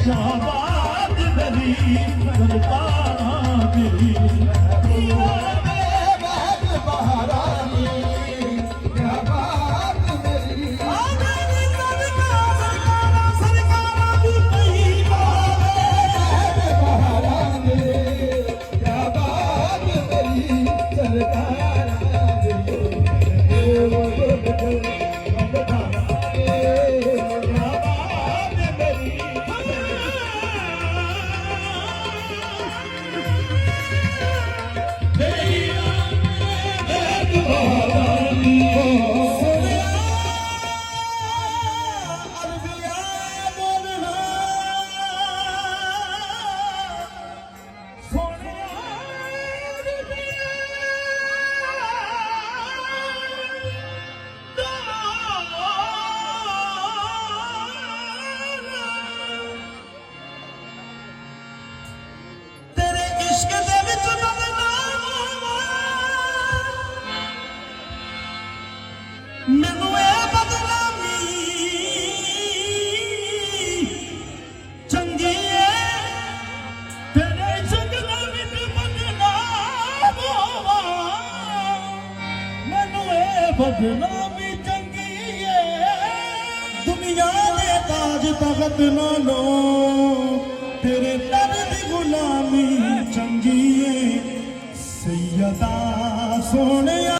शाबाद मेरी सरकार मेरी बदनामी चंगी है दुनिया दे ताज तख्त नालों तेरे दर दी गुलामी चंगी है सैयदा सोने